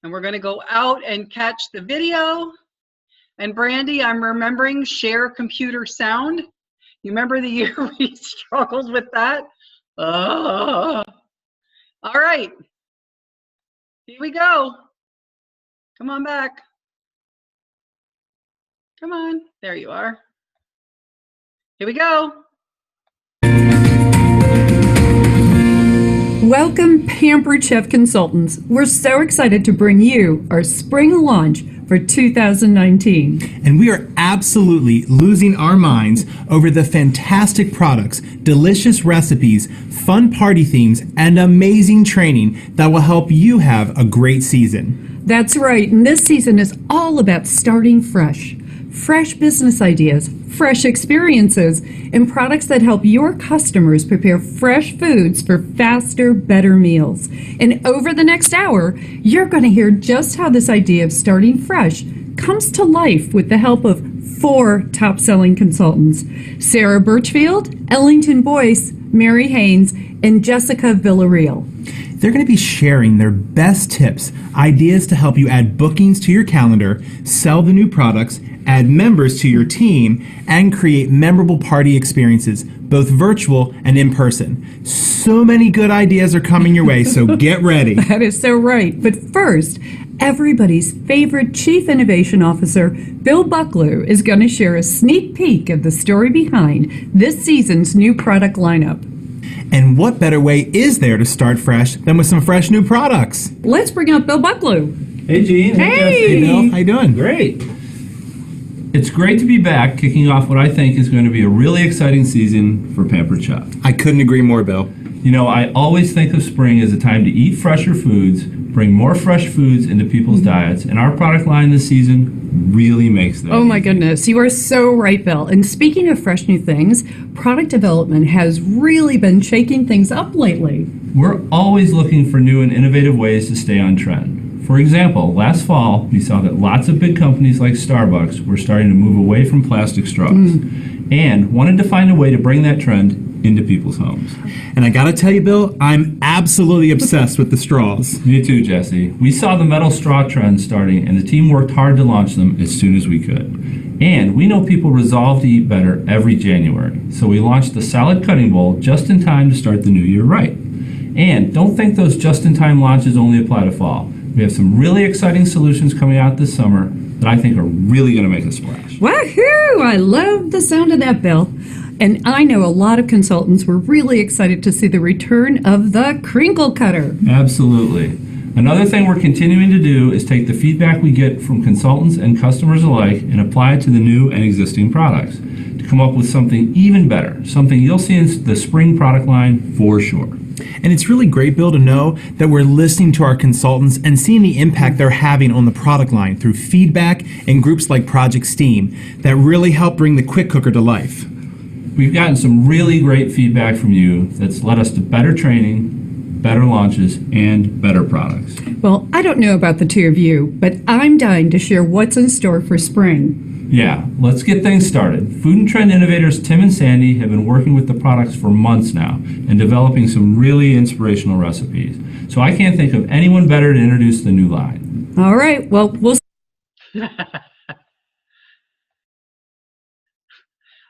And we're going to go out and catch the video. And Brandy, I'm remembering share computer sound. You remember the year we struggled with that? All right. Here we go. Come on back. Come on. There you are. Here we go. Welcome, Pampered Chef Consultants. We're so excited to bring you our spring launch for 2019. And we are absolutely losing our minds over the fantastic products, delicious recipes, fun party themes, and amazing training that will help you have a great season. That's right, and this season is all about starting fresh. Fresh business ideas, fresh experiences, and products that help your customers prepare fresh foods for faster, better meals. And over the next hour, you're going to hear just how this idea of starting fresh comes to life with the help of 4 top-selling consultants: Sarah Birchfield, Ellington Boyce, Mary Haynes, and Jessica Villarreal. They're going to be sharing their best tips, ideas to help you add bookings to your calendar, sell the new products, add members to your team, and create memorable party experiences, both virtual and in person. So many good ideas are coming your way, so get ready. That is so right. But first, everybody's favorite Chief Innovation Officer, Bill Bucklew, is going to share a sneak peek of the story behind this season's new product lineup. And what better way is there to start fresh than with some fresh new products? Let's bring out Bill Bucklew. Hey, Gene. Hey, Bill. How you doing? Great. It's great to be back, kicking off what I think is going to be a really exciting season for Pampered Chef. I couldn't agree more, Bill. You know, I always think of spring as a time to eat fresher foods, bring more fresh foods into people's diets, and our product line this season really makes that. Oh my goodness, you are so right, Bill. And speaking of fresh new things, product development has really been shaking things up lately. We're always looking for new and innovative ways to stay on trend. For example, last fall, we saw that lots of big companies like Starbucks were starting to move away from plastic straws and wanted to find a way to bring that trend into people's homes. And I gotta tell you, Bill, I'm absolutely obsessed with the straws. Me too, Jesse. We saw the metal straw trend starting, and the team worked hard to launch them as soon as we could. And we know people resolve to eat better every January, so we launched the salad cutting bowl just in time to start the new year right. And don't think those just-in-time launches only apply to fall. We have some really exciting solutions coming out this summer that I think are really going to make a splash. Woohoo! I love the sound of that, Bill. And I know a lot of consultants were really excited to see the return of the crinkle cutter. Absolutely. Another thing we're continuing to do is take the feedback we get from consultants and customers alike and apply it to the new and existing products to come up with something even better, something you'll see in the spring product line for sure. And it's really great, Bill, to know that we're listening to our consultants and seeing the impact they're having on the product line through feedback and groups like Project Steam that really help bring the quick cooker to life. We've gotten some really great feedback from you that's led us to better training, better launches, and better products. Well, I don't know about the two of you, but I'm dying to share what's in store for spring. Yeah, let's get things started. Food and Trend innovators Tim and Sandy have been working with the products for months now and developing some really inspirational recipes. So I can't think of anyone better to introduce the new line. All right, well, we'll...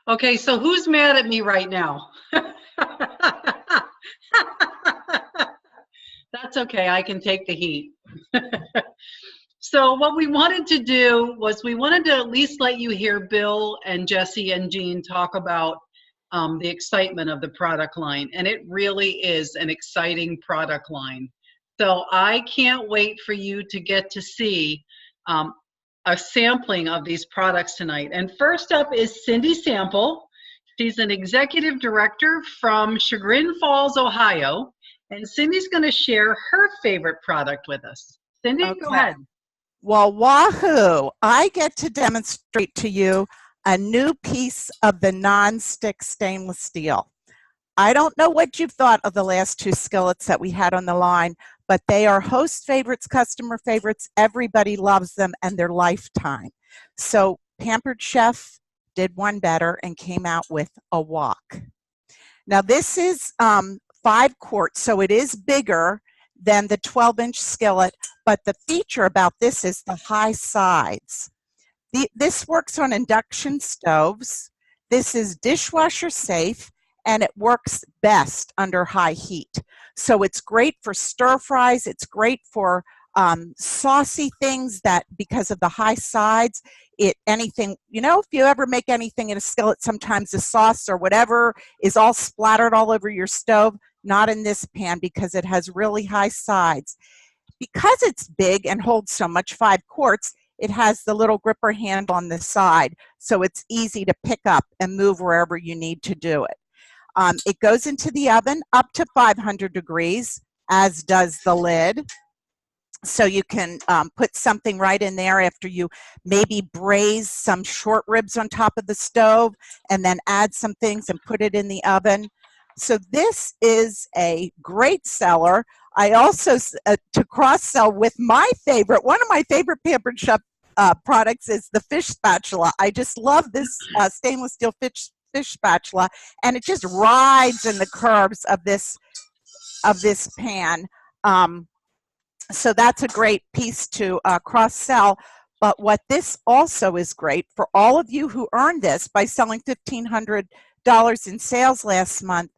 Okay, so who's mad at me right now? That's okay, I can take the heat. So what we wanted to do was we wanted to at least let you hear Bill and Jesse and Jean talk about the excitement of the product line. And it really is an exciting product line. So I can't wait for you to get to see a sampling of these products tonight. And first up is Cindy Sample. She's an executive director from Chagrin Falls, Ohio. And Cindy's going to share her favorite product with us. Cindy, go ahead. Well, wahoo! I get to demonstrate to you a new piece of the non-stick stainless steel. I don't know what you've thought of the last 2 skillets that we had on the line, but they are host favorites, customer favorites. Everybody loves them, and they're lifetime. So Pampered Chef did one better and came out with a wok. Now this is 5 quarts, so it is bigger than the 12-inch skillet, but the feature about this is the high sides. This works on induction stoves. This is dishwasher safe, and it works best under high heat. So it's great for stir fries. It's great for saucy things that, because of the high sides, anything, if you ever make anything in a skillet, sometimes the sauce or whatever is all splattered all over your stove. Not in this pan because it has really high sides. Because it's big and holds so much, 5 quarts, it has the little gripper handle on the side, so it's easy to pick up and move wherever you need to do it. It goes into the oven up to 500 degrees, as does the lid. So you can put something right in there after you maybe braise some short ribs on top of the stove and then add some things and put it in the oven. So this is a great seller. I also, to cross-sell with my favorite, one of my favorite Pampered Chef products is the fish spatula. I just love this stainless steel fish spatula, and it just rides in the curves of this pan. So that's a great piece to cross-sell. But what this also is great for all of you who earned this by selling $1,500 in sales last month,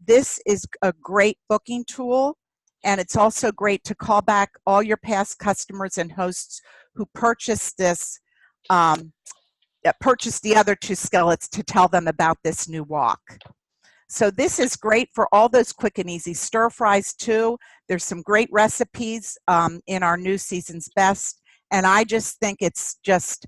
this is a great booking tool, and it's also great to call back all your past customers and hosts who purchased this, purchased the other 2 skillets to tell them about this new wok. So this is great for all those quick and easy stir fries too. There's some great recipes in our new Season's Best, and I just think it's just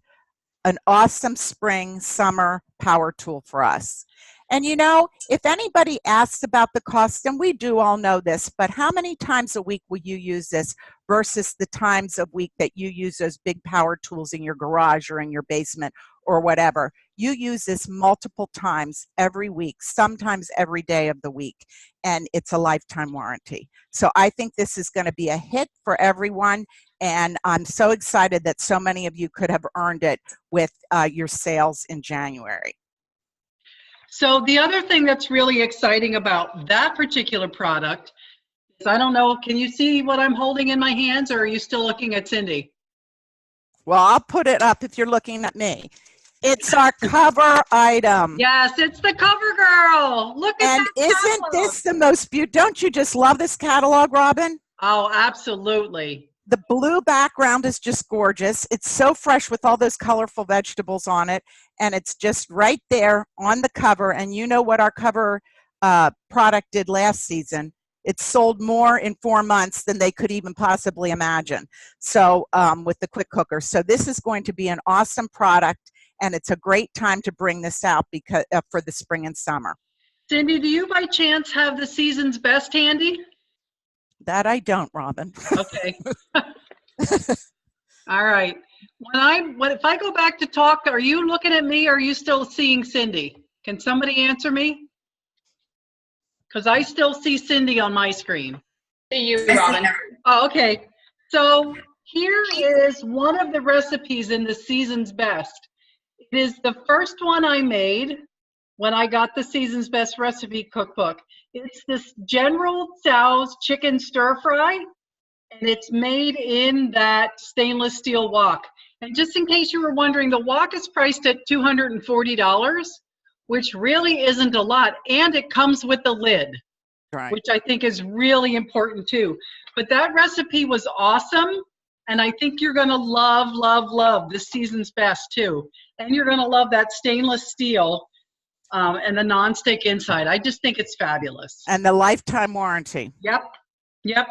an awesome spring, summer power tool for us. And if anybody asks about the cost, and we do all know this, but how many times a week will you use this versus the times a week that you use those big power tools in your garage or in your basement or whatever? You use this multiple times every week, sometimes every day of the week, and it's a lifetime warranty. So I think this is going to be a hit for everyone, and I'm so excited that so many of you could have earned it with your sales in January. So the other thing that's really exciting about that particular product is, I don't know, can you see what I'm holding in my hands, or are you still looking at Cindy? Well, I'll put it up if you're looking at me. It's our cover item. Yes, it's the cover girl. Look at and that isn't catalog. This the most beautiful? Don't you just love this catalog, Robin? Oh, absolutely. The blue background is just gorgeous. It's so fresh with all those colorful vegetables on it, and it's just right there on the cover. And you know what our cover product did last season? It sold more in 4 months than they could even possibly imagine. So with the quick cooker. So this is going to be an awesome product, and it's a great time to bring this out because for the spring and summer. Cindy, do you by chance have the Season's Best handy? That I don't, Robin. Okay. All right. If I go back to talk, are you looking at me, or are you still seeing Cindy? Can somebody answer me? Because I still see Cindy on my screen. See you, Robin. Oh, okay. So here is one of the recipes in the Season's Best. It is the first one I made when I got the Season's Best recipe cookbook. It's this General Tso's chicken stir fry, and it's made in that stainless steel wok. And just in case you were wondering, the wok is priced at $240, which really isn't a lot, and it comes with the lid, Right. which I think is really important too. But that recipe was awesome, and I think you're gonna love, love, love this Season's Best too. And you're gonna love that stainless steel and the nonstick inside. I just think it's fabulous. And the lifetime warranty. Yep, yep.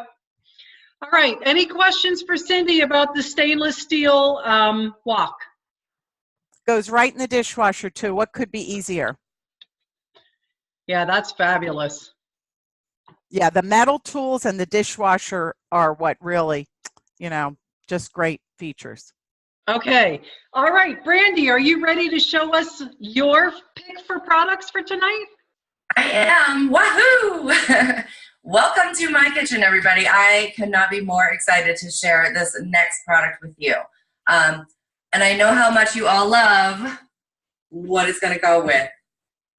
All right, any questions for Cindy about the stainless steel wok? Goes right in the dishwasher too. What could be easier? Yeah, that's fabulous. Yeah, the metal tools and the dishwasher are what really, just great features. Okay, all right, Brandy, are you ready to show us your pick for products for tonight? I am. Wahoo! Welcome to my kitchen, everybody. I could not be more excited to share this next product with you. And I know how much you all love what it's going to go with.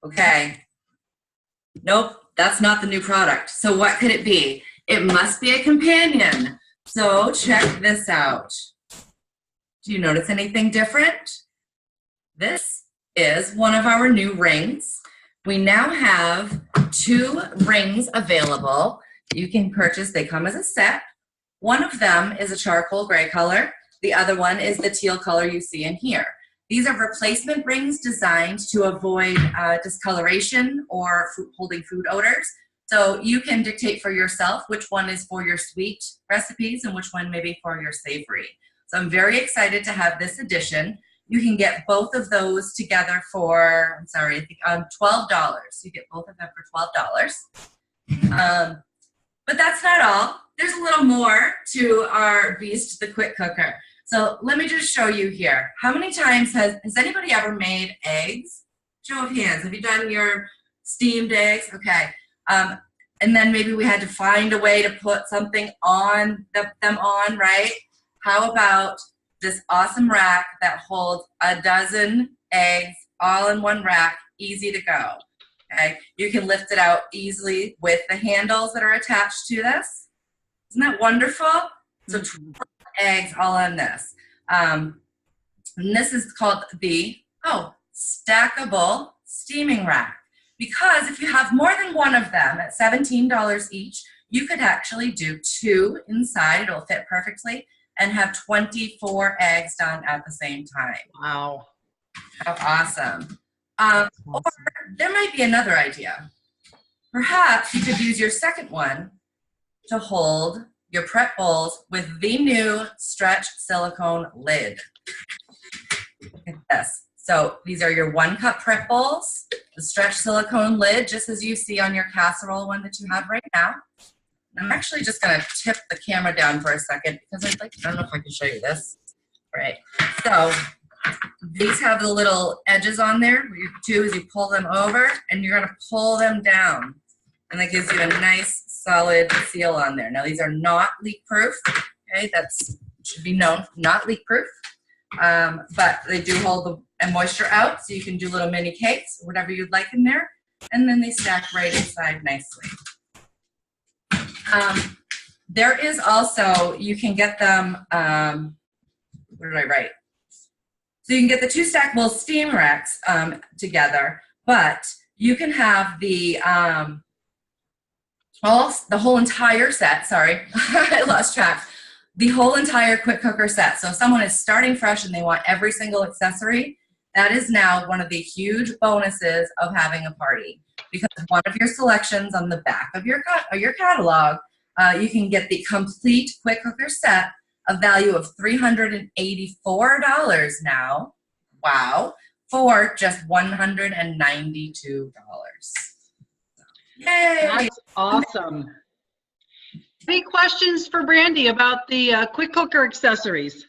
Okay. Nope, that's not the new product. So what could it be? it must be a companion. So check this out. Do you notice anything different? This is one of our new rings. We now have 2 rings available. You can purchase, they come as a set. One of them is a charcoal gray color. The other one is the teal color you see in here. These are replacement rings designed to avoid discoloration or holding food odors. So you can dictate for yourself which one is for your sweet recipes and which one maybe for your savory. So I'm very excited to have this addition. You can get both of those together for, I think $12. You get both of them for $12. But that's not all. There's a little more to our Beast, the quick cooker. So let me just show you here. How many times has anybody ever made eggs? Show of hands. Have you done your steamed eggs? Okay. And then maybe we had to find a way to put something on them on, right? How about this awesome rack that holds a dozen eggs all in one rack, easy to go. Okay, you can lift it out easily with the handles that are attached to this. Isn't that wonderful? So 12 eggs all on this. And this is called the stackable steaming rack. Because if you have more than one of them at $17 each, you could actually do 2 inside. It'll fit perfectly and have 24 eggs done at the same time. Wow. How awesome. Or there might be another idea. Perhaps you could use your second one to hold your prep bowls with the new stretch silicone lid. Look at this. So these are your 1-cup prep bowls, the stretch silicone lid, just as you see on your casserole one that you have right now. I'm actually just going to tip the camera down for a second because I don't know if I can show you this. All right. So these have the little edges on there. What you do is you pull them over and you're going to pull them down. And that gives you a nice solid seal on there. Now these are not leak proof. Okay, that should be known, not leak proof. But they do hold the moisture out, so you can do little mini cakes, whatever you'd like in there. And then they stack right inside nicely. There is also, you can get them, what did I write? So you can get the 2 stackable steam racks together, but you can have the whole entire set, sorry, I lost track. The whole entire quick cooker set. So if someone is starting fresh and they want every single accessory, that is now one of the huge bonuses of having a party. Because one of your selections on the back of your catalog, you can get the complete quick cooker set, a value of $384 now. Wow. For just $192. Yay! That's awesome. Any questions for Brandy about the quick cooker accessories?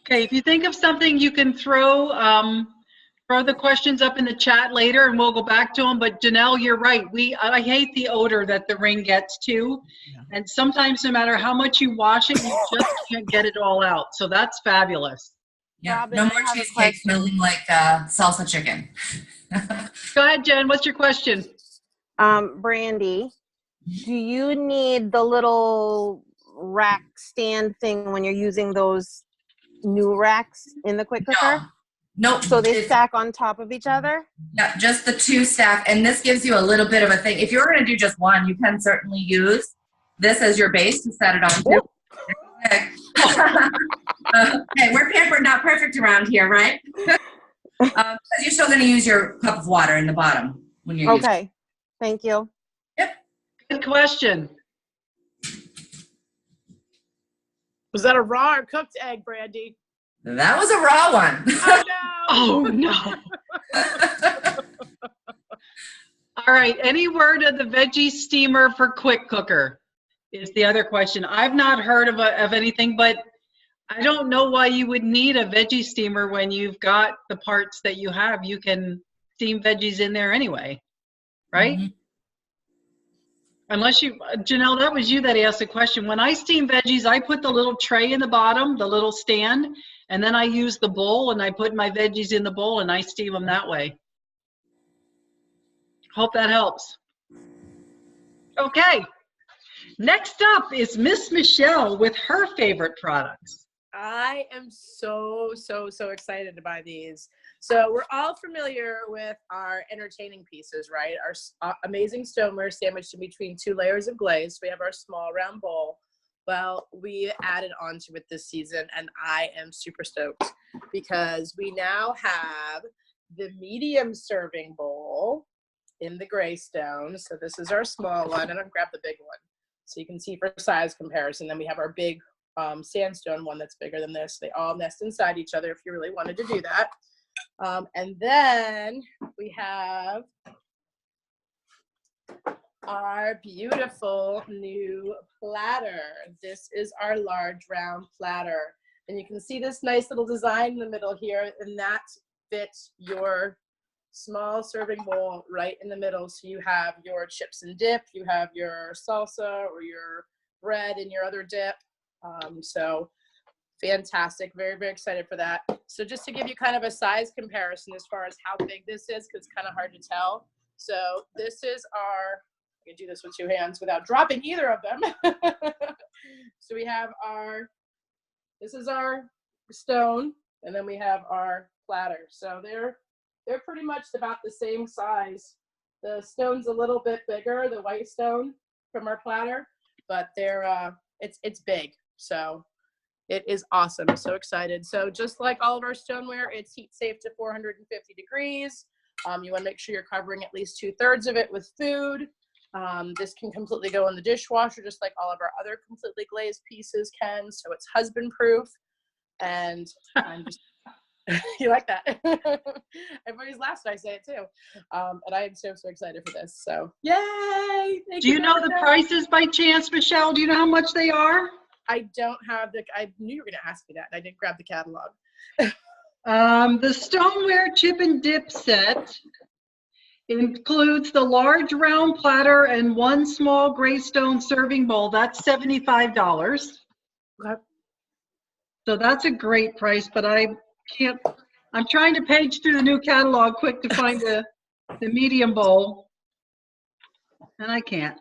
Okay, if you think of something, you can throw the questions up in the chat later and we'll go back to them. But Janelle, you're right. I hate the odor that the ring gets too. Yeah. And sometimes no matter how much you wash it, you just can't get it all out. So that's fabulous. Yeah, Robin, no more cheesecake smelling like salsa chicken. Go ahead, Jen. What's your question? Brandy, do you need the little rack stand thing when you're using those new racks in the quick cooker? Nope. So they stack on top of each other? Yeah, just the 2 stack. And this gives you a little bit of a thing. If you're going to do just one, you can certainly use this as your base to set it on to. Okay. Okay, we're pampered, not perfect around here, right? Because you're still going to use your cup of water in the bottom when you're using it. Okay. Thank you. Yep. Good question. Was that a raw or cooked egg, Brandy? That was a raw one. Oh, no. Oh, no. All right. Any word of the veggie steamer for quick cooker is the other question. I've not heard of anything, but I don't know why you would need a veggie steamer when you've got the parts that you have. You can steam veggies in there anyway, right? Mm-hmm. Unless you, Janelle, that was you that asked the question. When I steam veggies, I put the little tray in the bottom, the little stand, and then I use the bowl and I put my veggies in the bowl and I steam them that way. Hope that helps. Okay. Next up is Miss Michelle with her favorite products. I am so excited to buy these. So we're all familiar with our entertaining pieces, right? Our amazing stoneware sandwiched in between 2 layers of glaze. We have our small round bowl. Well, we added onto it this season, and I am super stoked because we now have the medium serving bowl in the gray stone. So this is our small one, and I'll grab the big one so you can see for size comparison. Then we have our big sandstone one that's bigger than this. They all nest inside each other if you really wanted to do that. And then we have our beautiful new platter. This is our large round platter. And you can see this nice little design in the middle here, and that fits your small serving bowl right in the middle. So you have your chips and dip, you have your salsa or your bread and your other dip. So fantastic, very excited for that. So just to give you kind of a size comparison as far as how big this is, because it's kind of hard to tell. So this is our, I can do this with 2 hands without dropping either of them. So we have our, this is our stone, and then we have our platter. So they're pretty much about the same size. The stone's a little bit bigger, the white stone from our platter, but they're it's big. So it is awesome. I'm so excited. So just like all of our stoneware, it's heat safe to 450 degrees. You want to make sure you're covering at least 2/3 of it with food. This can completely go in the dishwasher, just like all of our other completely glazed pieces can. So it's husband proof. And I'm just, you like that? Everybody's laughs when I say it too. And I am so excited for this. So yay! Do you know the prices by chance, Michelle? Do you know how much they are? I don't have I knew you were going to ask me that, and I didn't grab the catalog. The stoneware chip and dip set includes the large round platter and 1 small gray stone serving bowl. That's $75. Okay. So that's a great price, but I'm trying to page through the new catalog quick to find the medium bowl, and I can't.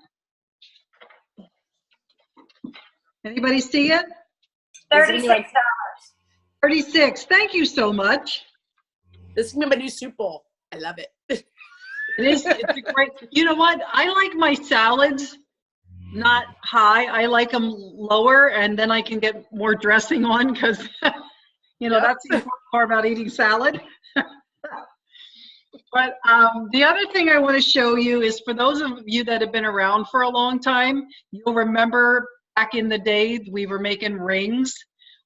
Anybody see it? $36. 36. Thank you so much. This is my new soup bowl. I love it. It's a great, you know what? I like my salads not high. I like them lower, and then I can get more dressing on because, you know, that's the important part about eating salad. But the other thing I want to show you is for those of you that have been around for a long time, you'll remember back in the day we were making rings,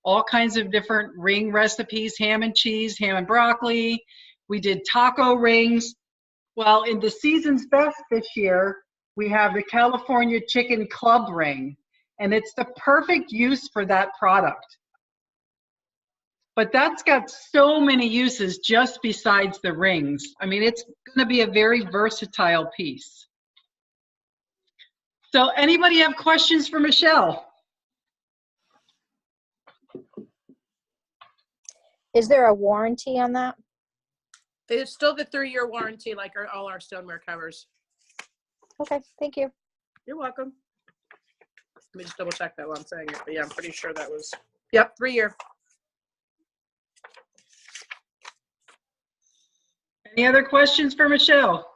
all kinds of different ring recipes, ham and cheese, ham and broccoli. We did taco rings. Well, in the season's best this year, we have the California Chicken Club ring, and it's the perfect use for that product. But that's got so many uses just besides the rings. I mean, it's going to be a very versatile piece. So anybody have questions for Michelle? Is there a warranty on that? It's still the 3-year warranty, like all our stoneware covers. Okay, thank you. You're welcome. Let me just double check that while I'm saying it. But yeah, I'm pretty sure that was, yep, 3-year. Any other questions for Michelle?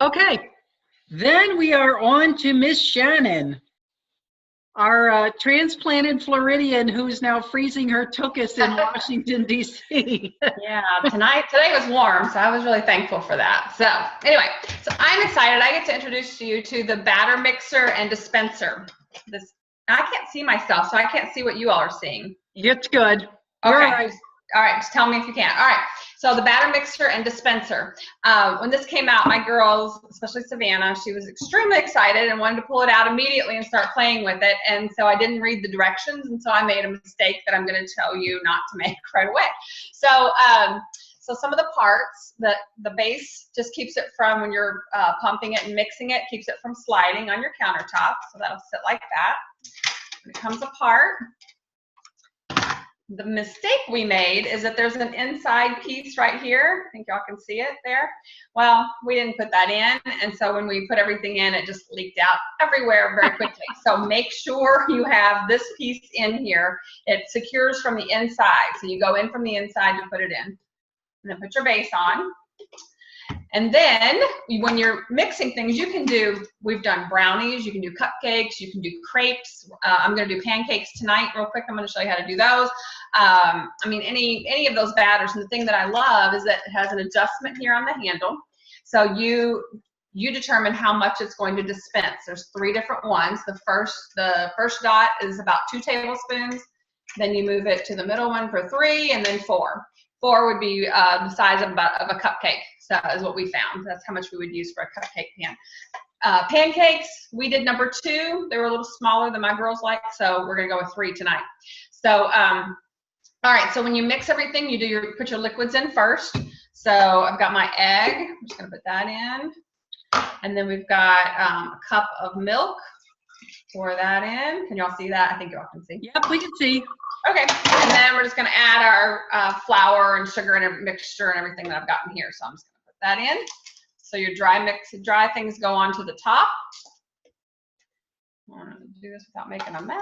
Okay, then we are on to Miss Shannon, our transplanted Floridian who's now freezing her tuchus in Washington, D.C. Yeah, today was warm, so I was really thankful for that. So anyway, so I'm excited. I get to introduce you to the batter mixer and dispenser. I can't see myself, so I can't see what you all are seeing. It's good. Okay. All right. All right, just tell me if you can. All right, so the batter mixer and dispenser. When this came out, my girls, especially Savannah, she was extremely excited and wanted to pull it out immediately and start playing with it. And so I didn't read the directions, and so I made a mistake that I'm going to tell you not to make right away. So some of the parts, the base just keeps it from, when you're pumping it and mixing it, keeps it from sliding on your countertop. So that'll sit like that. When it comes apart, the mistake we made is that there's an inside piece right here. I think y'all can see it there. Well, we didn't put that in, and so when we put everything in, it just leaked out everywhere very quickly. So make sure you have this piece in here. It secures from the inside. So you go in from the inside to put it in. And then put your base on. And then when you're mixing things, you can do, we've done brownies, you can do cupcakes, you can do crepes. I'm going to do pancakes tonight real quick. I'm going to show you how to do those. I mean, any of those batters. And the thing that I love is that it has an adjustment here on the handle. So you determine how much it's going to dispense. There's 3 different ones. The first dot is about 2 tablespoons. Then you move it to the middle one for 3, and then 4. 4 would be the size of a cupcake. So is what we found. That's how much we would use for a cupcake pan. Pancakes, we did number 2. They were a little smaller than my girls like, so we're gonna go with 3 tonight. So, all right, so when you mix everything, put your liquids in first. So I've got my egg, I'm just gonna put that in. And then we've got a cup of milk. Pour that in. Can y'all see that? I think y'all can see. Yep, we can see. Okay, and then we're just gonna add our flour and sugar and a mixture and everything that I've got in here. So I'm just gonna put that in. So your dry things go onto the top. I'm gonna do this without making a mess.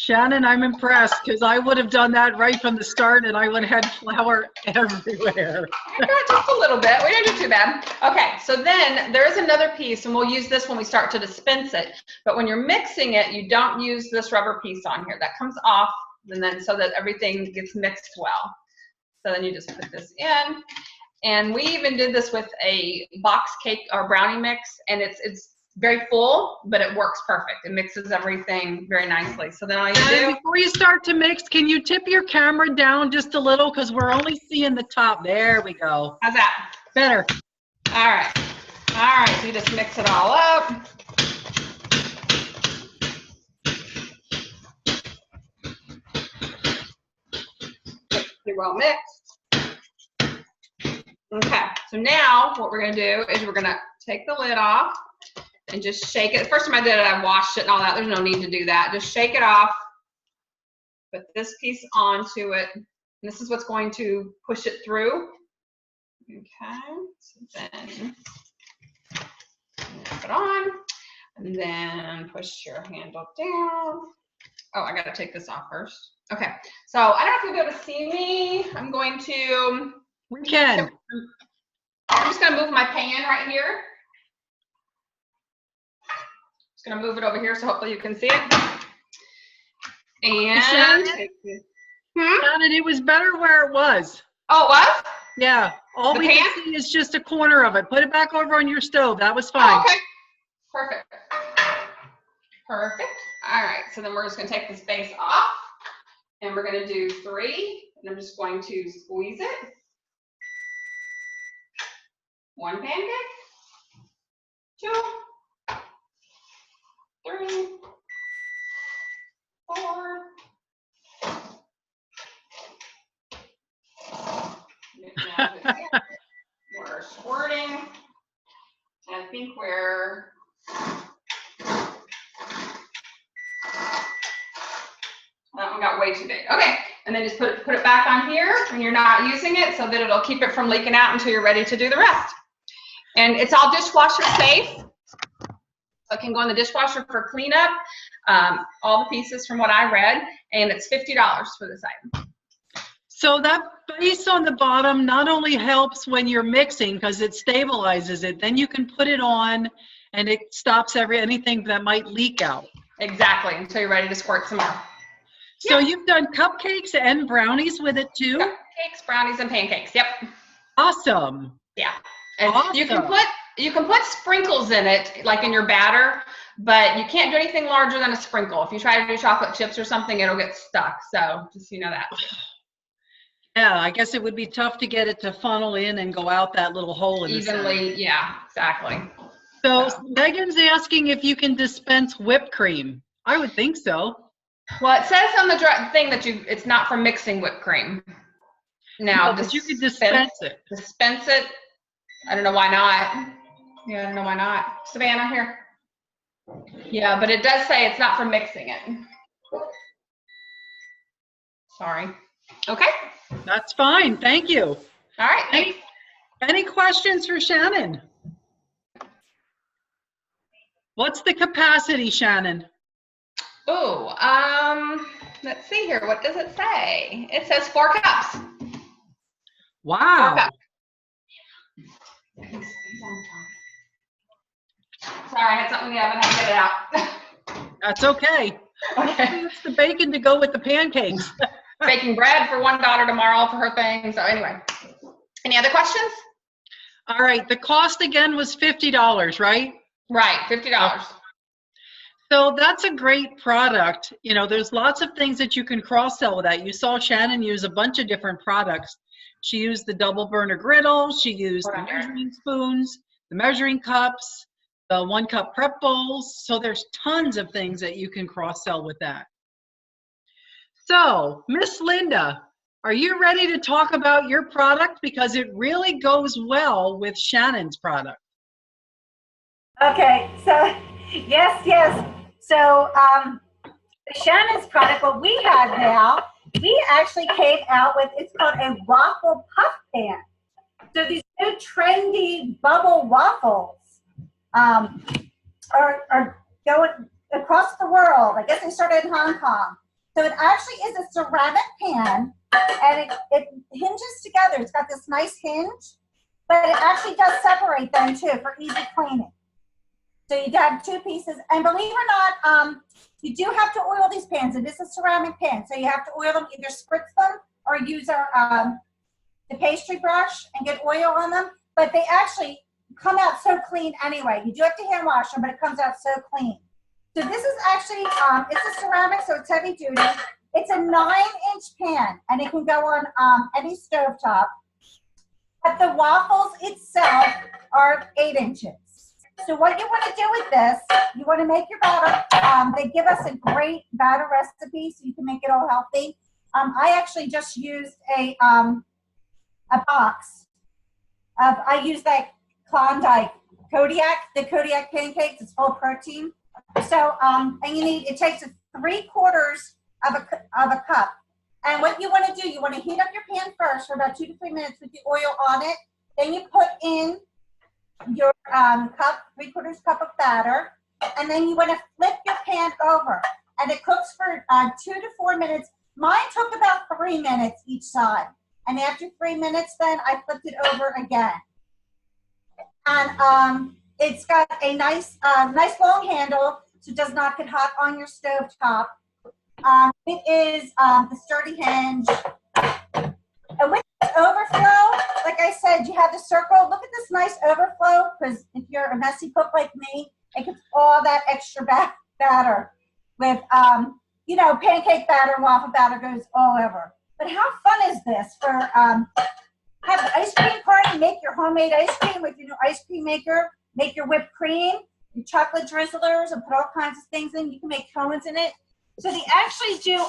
Shannon, I'm impressed because I would have done that right from the start and I would have had flour everywhere. I got just a little bit. We didn't do too bad. Okay, so then there is another piece, and we'll use this when we start to dispense it. But when you're mixing it, you don't use this rubber piece on here. That comes off, and then so that everything gets mixed well. So then you just put this in. And we even did this with a box cake or brownie mix, and it's very full, but it works perfect. It mixes everything very nicely. So then all you do. Before you start to mix, can you tip your camera down just a little because we're only seeing the top. There we go. How's that? Better. All right. All right, so you just mix it all up. Pretty well mixed. Okay, so now what we're gonna do is we're gonna take the lid off and just shake it. The first time I did it, I washed it and all that. There's no need to do that. Just shake it off. Put this piece onto it. And this is what's going to push it through. Okay, so then put it on. And then push your handle down. Oh, I gotta take this off first. Okay, so I don't know if you'll be able to see me. I'm going to. We can. I'm just gonna move my pan right here. Just gonna move it over here so hopefully you can see it. And Shannon, it was better where it was. Oh, it was? Yeah. All The we pan? can see is just a corner of it. Put it back over on your stove. That was fine. Oh, okay. Perfect. Perfect. All right. So then we're just gonna take this base off, and we're gonna do 3. And I'm just going to squeeze it. 1 pancake. 2. 3. 4. We're squirting. I think we're that one got way too big. Okay, and then just put it back on here when you're not using it so that it'll keep it from leaking out until you're ready to do the rest. And it's all dishwasher safe. So it can go in the dishwasher for cleanup. All the pieces from what I read, and it's $50 for this item. So that base on the bottom not only helps when you're mixing because it stabilizes it, then you can put it on and it stops anything that might leak out. Exactly, until you're ready to squirt some more. So you've done cupcakes and brownies with it too? Cupcakes, brownies, and pancakes. Yep. Awesome. Yeah. And awesome. You can put sprinkles in it, like in your batter, but you can't do anything larger than a sprinkle. If you try to do chocolate chips or something, it'll get stuck. So just so you know that. Yeah, I guess it would be tough to get it to funnel in and go out that little hole in the center. Evenly, yeah, exactly. So Megan's asking if you can dispense whipped cream. I would think so. Well, it says on the thing that it's not for mixing whipped cream. Now, but you could dispense it. Dispense it. I don't know why not. Yeah, I don't know why not. Savannah, here. Yeah, but it does say it's not for mixing it. Sorry. Okay. That's fine. Thank you. All right. Thanks. Any questions for Shannon? What's the capacity, Shannon? Oh, let's see here. What does it say? It says 4 cups. 4 Wow. cups. Sorry, I had something in the oven. I had to get it out. That's okay. Okay. It's the bacon to go with the pancakes. Baking bread for one daughter tomorrow for her thing. So anyway, any other questions? All right. The cost again was $50, right? Right, $50. So that's a great product. You know, there's lots of things that you can cross-sell with that. You saw Shannon use a bunch of different products. She used the double burner griddle. She used the measuring spoons, the measuring cups, the 1-cup prep bowls. So there's tons of things that you can cross-sell with that. So, Miss Linda, are you ready to talk about your product? Because it really goes well with Shannon's product. Okay, so yes. So Shannon's product, what we have now, we actually came out with, it's called a waffle puff pan. So these new trendy bubble waffles are going across the world. I guess they started in Hong Kong. So it actually is a ceramic pan, and it hinges together. It's got this nice hinge, but it actually does separate them too for easy cleaning. So you have 2 pieces, and believe it or not, you do have to oil these pans. It is a ceramic pan, so you have to oil them, either spritz them or use the pastry brush and get oil on them. But they actually come out so clean anyway. You do have to hand wash them, but it comes out so clean. So this is actually, it's a ceramic, so it's heavy duty. It's a 9-inch pan, and it can go on any stovetop. But the waffles itself are 8 inches. So what you want to do with this, you want to make your batter. They give us a great batter recipe, so you can make it all healthy. I actually just used a box of, I used that Klondike the Kodiak pancakes. It's full of protein. So, and it takes 3/4 of a cup. And what you want to do, you want to heat up your pan first for about 2 to 3 minutes with the oil on it. Then you put in your cup, 3/4 cup of batter, and then you want to flip your pan over, and it cooks for 2 to 4 minutes. Mine took about 3 minutes each side, and after 3 minutes, then I flipped it over again. And it's got a nice long handle, so it does not get hot on your stove top. It is the sturdy hinge. And with this overflow, like I said, you have the circle. Look at this nice overflow, because if you're a messy cook like me, it gets all that extra batter. With, pancake batter, waffle batter goes all over. But how fun is this for have an ice cream party, make your homemade ice cream with your new ice cream maker, make your whipped cream, your chocolate drizzlers, and put all kinds of things in. You can make cones in it. So they actually do,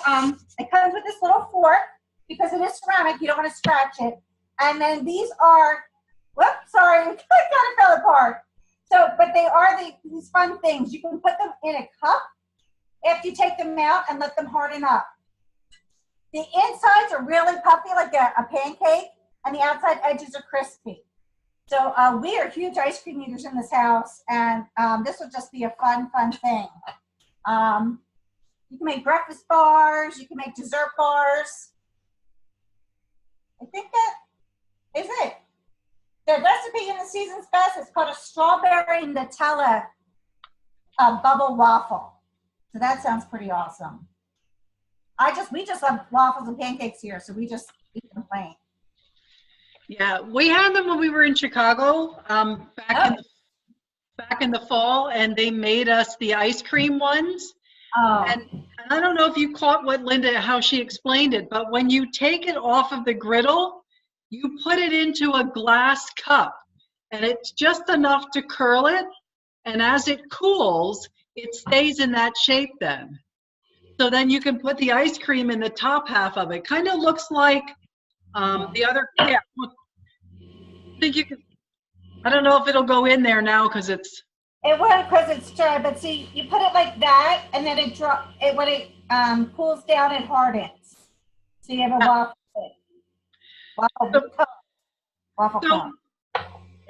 it comes with this little fork, because it is ceramic, you don't want to scratch it. And then these are, whoops, sorry, it kind of fell apart. So, but they are these fun things. You can put them in a cup after you take them out and let them harden up. The insides are really puffy, like a pancake, and the outside edges are crispy. So we are huge ice cream eaters in this house, and this will just be a fun thing. You can make breakfast bars, you can make dessert bars. I think that is it. The recipe in the season's best is called a strawberry Nutella bubble waffle. So that sounds pretty awesome. We just love waffles and pancakes here, so we just eat them plain. Yeah, we had them when we were in Chicago back in the fall, and they made us the ice cream ones. Oh. And I don't know if you caught how she explained it, but when you take it off of the griddle, you put it into a glass cup, and it's just enough to curl it, and as it cools, it stays in that shape then. So then you can put the ice cream in the top half of it. Kind of looks like the other, yeah. I think you can, I don't know if it'll go in there now because it's. It won't because it's dry, but see, you put it like that, and then when it cools down, it hardens. So you have a waffle cake. Waffle cone. Waffle So,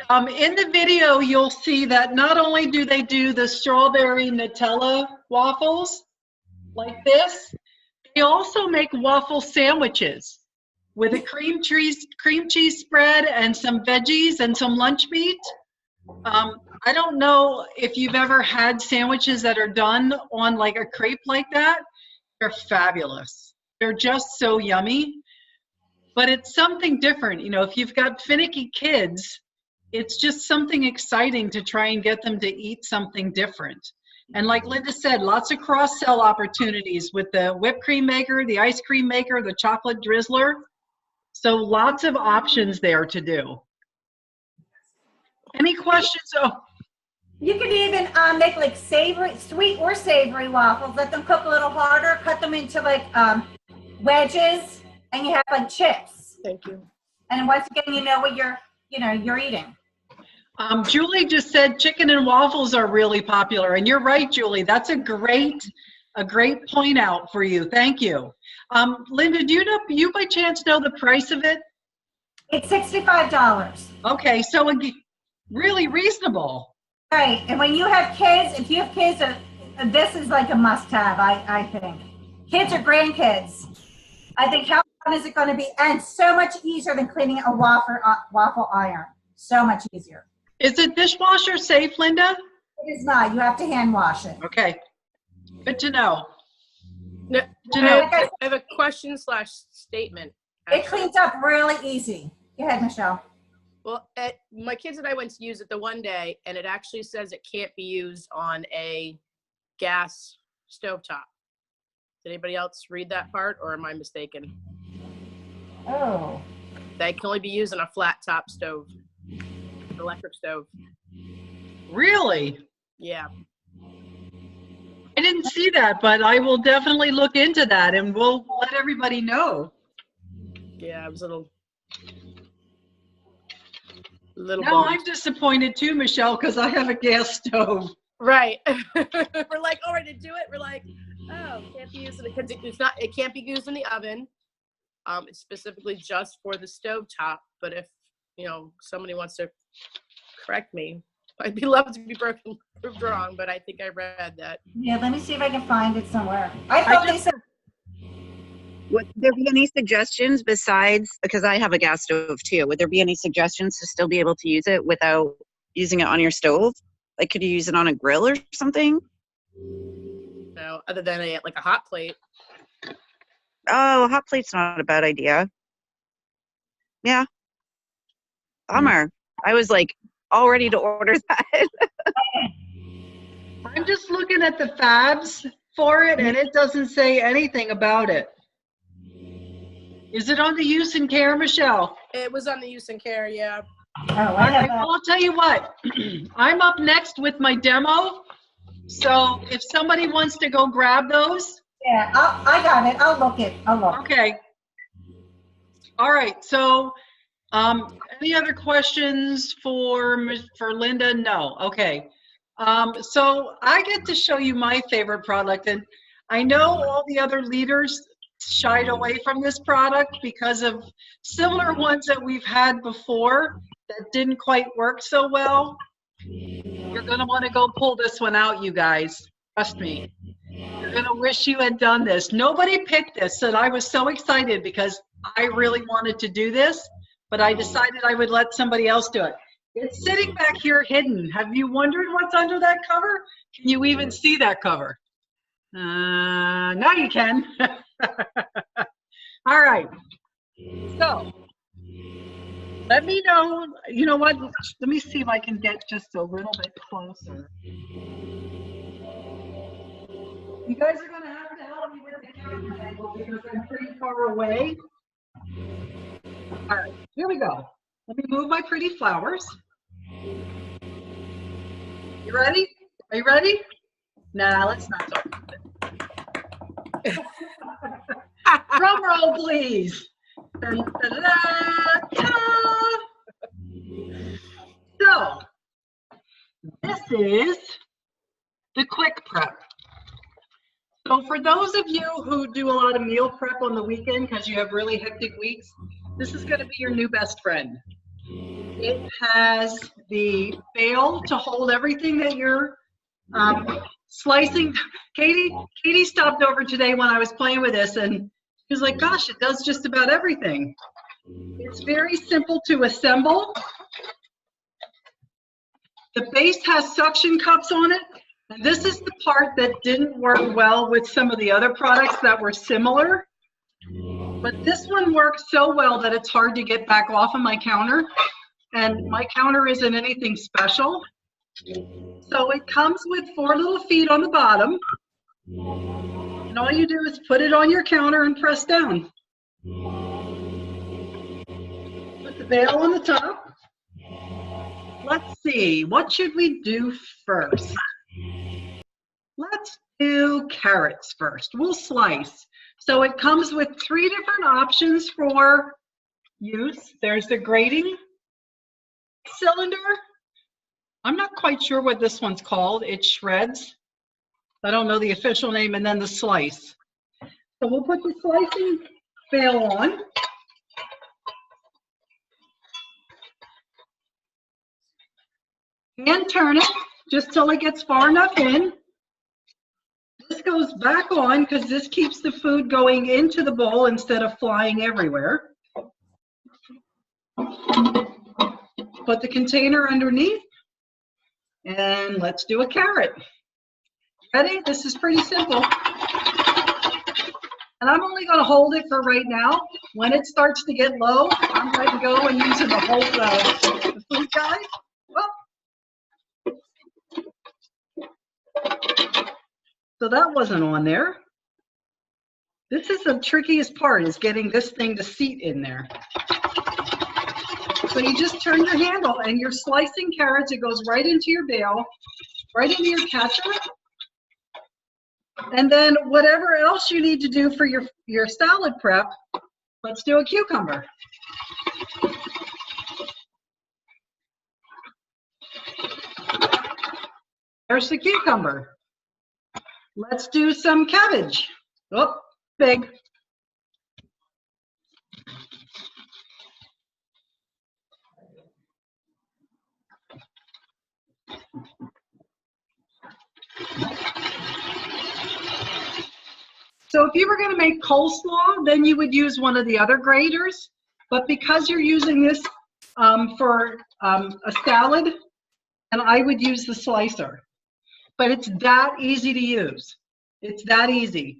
cone. in the video, you'll see that not only do they do the strawberry Nutella waffles like this, they also make waffle sandwiches with a cream cheese spread and some veggies and some lunch meat. I don't know if you've ever had sandwiches that are done on like a crepe like that. They're fabulous. They're just so yummy. But it's something different. You know, if you've got finicky kids, it's just something exciting to try and get them to eat something different. And like Linda said, lots of cross-sell opportunities with the whipped cream maker, the ice cream maker, the chocolate drizzler. So lots of options there to do. Any questions? Oh, You could even make like savory, sweet or savory waffles. Let them cook a little harder. Cut them into like wedges, and you have like chips. Thank you. And once again, you know what you're eating. Julie just said chicken and waffles are really popular, and you're right, Julie. That's a great point out for you. Thank you. Linda, do you by chance know the price of it? It's $65. Okay, so really reasonable. Right, and when you have kids, if you have kids, this is like a must-have. I think kids or grandkids. I think how fun is it going to be, and so much easier than cleaning a waffle iron. So much easier. Is it dishwasher safe, Linda? It is not. You have to hand wash it. Okay. Good to know. No, I have a question / statement. It cleans up really easy. Go ahead, Michelle. Well, my kids and I went to use it the one day, and it actually says it can't be used on a gas stovetop. Did anybody else read that part, or am I mistaken? Oh. They can only be used on a flat top stove, electric stove. Really? Yeah. I didn't see that, but I will definitely look into that, and we'll let everybody know. Yeah, it was a little Now bummed. I'm disappointed too, Michelle, because I have a gas stove. Right. We're like, oh, ready to do it. We're like, oh, can't be used in it can't be used in the oven. It's specifically just for the stove top. But if somebody wants to correct me, I'd be loved to be proved wrong. But I think I read that. Yeah, let me see if I can find it somewhere. I thought they said. Would there be any suggestions besides, because I have a gas stove too, would there be any suggestions to still be able to use it without using it on your stove? Like, could you use it on a grill or something? No, other than a hot plate. Oh, a hot plate's not a bad idea. Yeah. Bummer. I was like all ready to order that. I'm just looking at the fabs for it, and it doesn't say anything about it. Is it on the use and care, Michelle? It was on the use and care, yeah. Oh, All right, well, I'll tell you what. I'm up next with my demo. So if somebody wants to go grab those. Yeah, I got it. I'll look. Okay. All right. So any other questions for Linda? No. Okay. So I get to show you my favorite product, and I know all the other leaders shied away from this product because of similar ones that we've had before that didn't quite work so well. You're going to want to go pull this one out, you guys. Trust me. You're going to wish you had done this. Nobody picked this, and I was so excited because I really wanted to do this, but I decided I would let somebody else do it. It's sitting back here hidden. Have you wondered what's under that cover? Can you even see that cover? Now you can. All right. So let me know. You know what? Let me see if I can get just a little bit closer. You guys are going to have to help me with the camera angle because I'm pretty far away. All right, here we go. Let me move my pretty flowers. You ready? Are you ready? Nah, let's not talk about it. Drum roll, please. Dun, dun, dun, dun, so, this is the quick prep. So for those of you who do a lot of meal prep on the weekend because you have really hectic weeks, this is going to be your new best friend. It has the bale to hold everything that you're slicing. Katie stopped over today when I was playing with this, and she was like, gosh, it does just about everything. It's very simple to assemble. The base has suction cups on it. And this is the part that didn't work well with some of the other products that were similar. But this one works so well that it's hard to get back off of my counter. And my counter isn't anything special. So it comes with 4 little feet on the bottom. And all you do is put it on your counter and press down. Put the bale on the top. Let's see, what should we do first? Let's do carrots first. We'll slice. So it comes with 3 different options for use. There's the grating cylinder. I'm not quite sure what this one's called. It shreds. I don't know the official name. And then the slice. So we'll put the slicing bale on. And turn it just till it gets far enough in. This goes back on because this keeps the food going into the bowl instead of flying everywhere. Put the container underneath. And let's do a carrot. Ready? This is pretty simple. And I'm only going to hold it for right now. When it starts to get low, I'm going to go and use the whole the food guide. So that wasn't on there. This is the trickiest part, is getting this thing to seat in there. So you just turn your handle and you're slicing carrots. It goes right into your bale, right into your catcher. And then whatever else you need to do for your salad prep, let's do a cucumber. There's the cucumber. Let's do some cabbage. Oh, big. So if you were going to make coleslaw, then you would use one of the other graters. But because you're using this for a salad, and I would use the slicer. But it's that easy to use. It's that easy.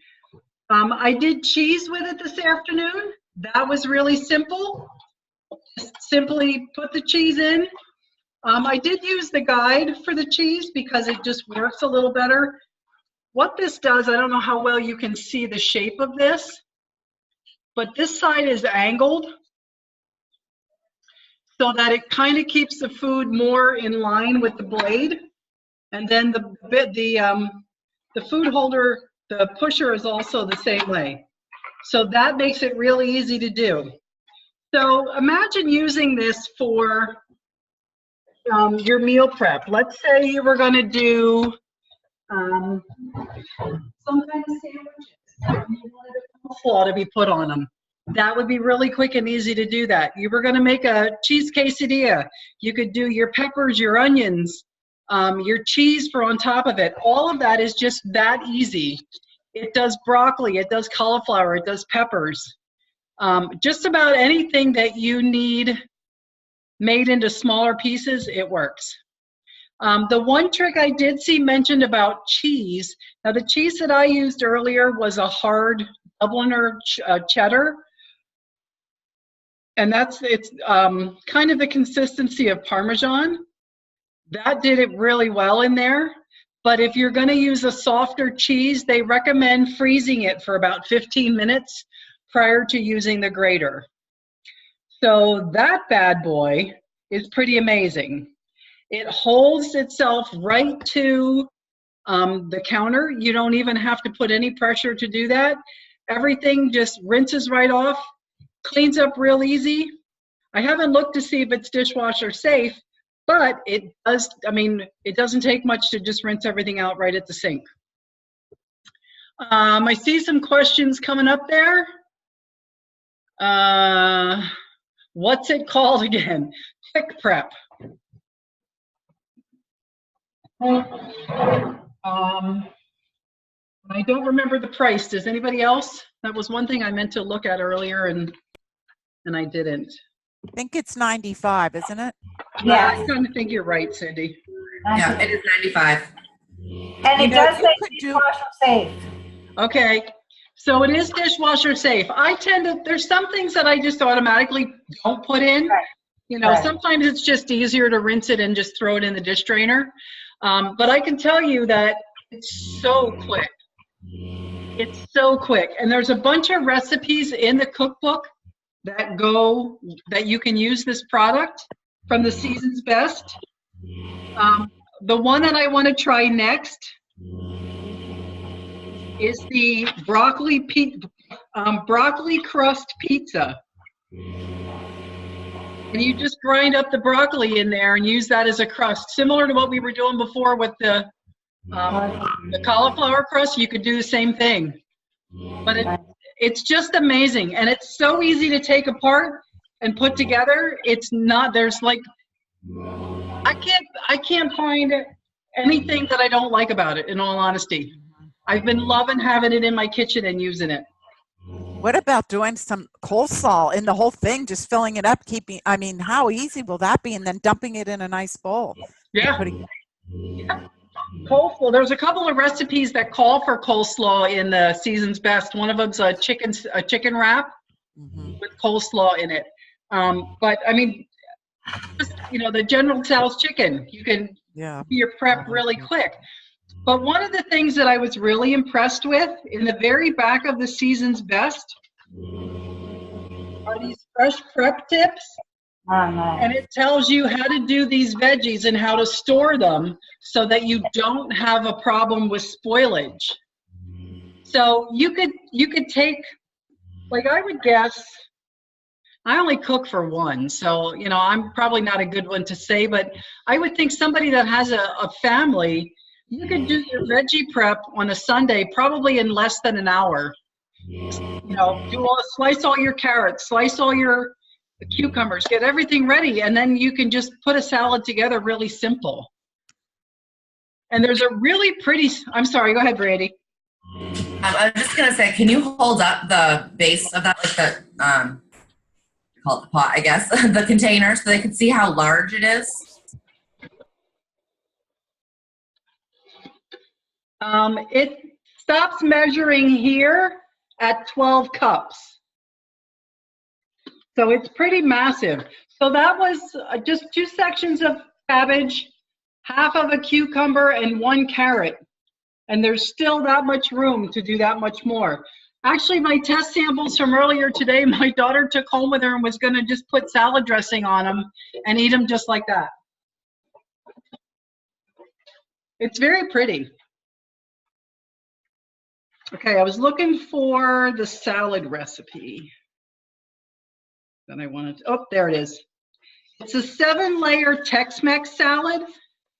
I did cheese with it this afternoon. That was really simple. Just simply put the cheese in. I did use the guide for the cheese because it just works a little better. What this does, I don't know how well you can see the shape of this, but this side is angled so that it kind of keeps the food more in line with the blade. And then the food holder, the pusher is also the same way. So that makes it really easy to do. So imagine using this for your meal prep. Let's say you were going to do some kind of sandwiches. You wanted a coleslaw to be put on them. That would be really quick and easy to do that. You were going to make a cheese quesadilla. You could do your peppers, your onions, your cheese for on top of it. All of that is just that easy. It does broccoli, it does cauliflower, it does peppers. Just about anything that you need made into smaller pieces, it works. The one trick I did see mentioned about cheese, now the cheese that I used earlier was a hard Dubliner cheddar. And it's kind of the consistency of Parmesan. That did it really well in there. But if you're going to use a softer cheese, they recommend freezing it for about 15 minutes prior to using the grater. So that bad boy is pretty amazing. It holds itself right to the counter. You don't even have to put any pressure to do that. Everything just rinses right off, cleans up real easy. I haven't looked to see if it's dishwasher safe, but it does. I mean, it doesn't take much to just rinse everything out right at the sink. I see some questions coming up there. What's it called again? Quick prep. I don't remember the price. Does anybody else? That was one thing I meant to look at earlier and I didn't. I think it's 95, isn't it? Yeah, I kind of think you're right, Cindy. Yeah, it is 95. And it does say dishwasher safe. Okay, so it is dishwasher safe. I tend to, there's some things that I just automatically don't put in. Right. You know, Right. sometimes it's just easier to rinse it and just throw it in the dish drainer. But I can tell you that it's so quick. It's so quick. And there's a bunch of recipes in the cookbook that you can use this product from the Season's Best. The one that I want to try next is the broccoli crust pizza. And you just grind up the broccoli in there and use that as a crust, similar to what we were doing before with the cauliflower crust. You could do the same thing, but it's just amazing, and it's so easy to take apart and put together. It's not, there's like, I can't find anything that I don't like about it, in all honesty. I've been loving having it in my kitchen and using it. What about doing some coleslaw in the whole thing, just filling it up, I mean, how easy will that be? And then dumping it in a nice bowl. Yeah. Coleslaw. There's a couple of recipes that call for coleslaw in the Season's Best. One of them's a chicken wrap with coleslaw in it. But I mean, just, you know, the General Tso's chicken, you can do your prep really quick. But one of the things that I was really impressed with in the very back of the Season's Best are these fresh prep tips. And it tells you how to do these veggies and how to store them so that you don't have a problem with spoilage. So you could take, like, I would guess, I only cook for one, so, you know, I'm probably not a good one to say, but I would think somebody that has a family, you could do your veggie prep on a Sunday probably in less than an hour. You know, slice all your carrots, slice all your cucumbers, get everything ready, and then you can just put a salad together really simple. And there's a really pretty, I'm sorry, go ahead, Brandy. I was just going to say, can you hold up the base of that, like the, call it the pot, I guess, the container, so they can see how large it is? It stops measuring here at 12 cups. So it's pretty massive. So that was just 2 sections of cabbage, half of a cucumber, and 1 carrot. And there's still that much room to do that much more. Actually, my test samples from earlier today, my daughter took home with her and was going to just put salad dressing on them and eat them just like that. It's very pretty. Okay, I was looking for the salad recipe. Then I wanted to, oh, there it is. It's a 7-layer Tex-Mex salad,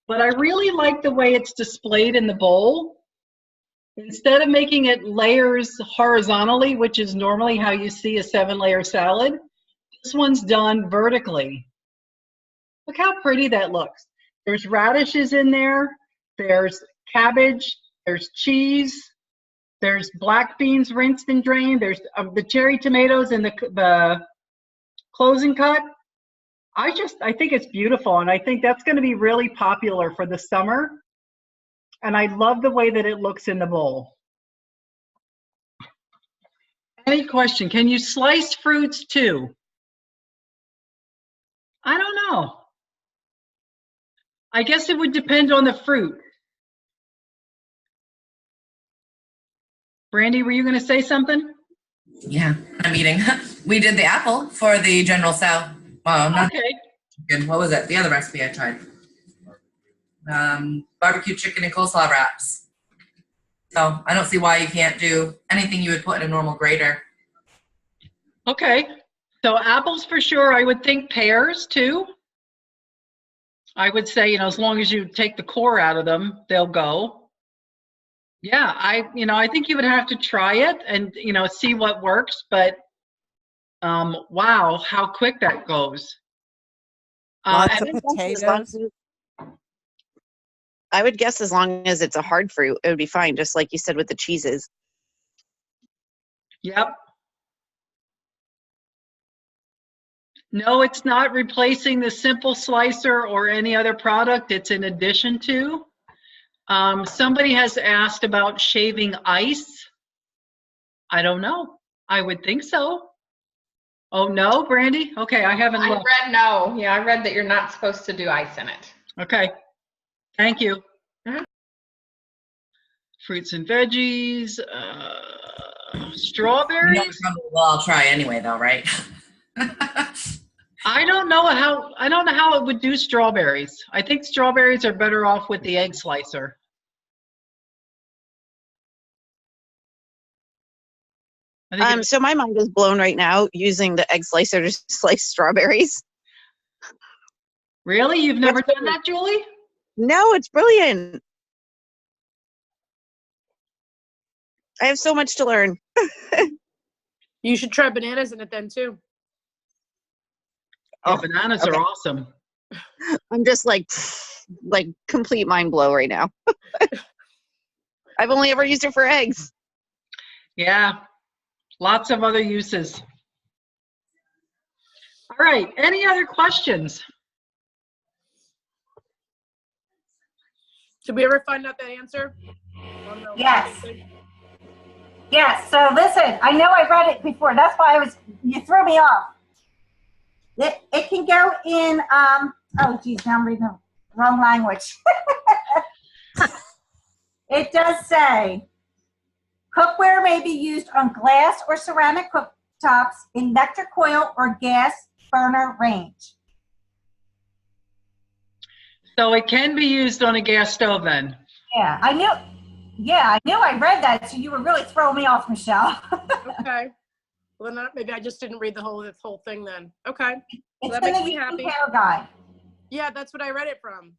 but I really like the way it's displayed in the bowl. Instead of making it layers horizontally, which is normally how you see a 7-layer salad, this one's done vertically. Look how pretty that looks. There's radishes in there, there's cabbage, there's cheese, there's black beans rinsed and drained, there's the cherry tomatoes and the closing cut. I think it's beautiful, and I think that's going to be really popular for the summer. And I love the way that it looks in the bowl. Any question? Can you slice fruits too? I don't know. I guess it would depend on the fruit. Brandy, were you going to say something? Yeah, I'm eating. We did the apple for the General Tso. Not okay. Good. What was it? The other recipe I tried. Barbecue chicken and coleslaw wraps. So I don't see why you can't do anything you would put in a normal grater. Okay. So apples for sure. I would think pears too. I would say, you know, as long as you take the core out of them, they'll go. Yeah, I think you would have to try it and, see what works, but wow, how quick that goes. Lots of And As long potatoes. as I would guess as long as it's a hard fruit, it would be fine, just like you said with the cheeses. yep. No, it's not replacing the simple slicer or any other product. It's in addition to. Somebody has asked about shaving ice. I don't know. I would think so. Oh, no, Brandy? Okay, I haven't I looked. read no. Yeah, I read that you're not supposed to do ice in it. Okay, thank you. Mhm. Fruits and veggies, You know strawberries. probably well, I'll try anyway, though, right? I don't know how it would do strawberries. I think strawberries are better off with the egg slicer. I think So my mind is blown right now using the egg slicer to slice strawberries. really? You've never done that, Julie? No, it's brilliant. I have so much to learn. You should try bananas in it then too. Yeah, Oh, bananas okay. are awesome. I'm just like complete mind blow right now. I've only ever used it for eggs. Yeah, lots of other uses. All right, any other questions? Did we ever find out that answer? Yes. Yes. So listen, I know I read it before. That's why you threw me off. It can go in, oh geez, now I'm reading the wrong language. It does say, cookware may be used on glass or ceramic cooktops, electric coil or gas burner range. So it can be used on a gas stove then? Yeah, I knew I read that, so you were really throwing me off, Michelle. Okay. Well, then maybe I just didn't read the whole thing then. Okay. It's Well, that in makes the me happy. Care Guide. Yeah, that's what I read it from.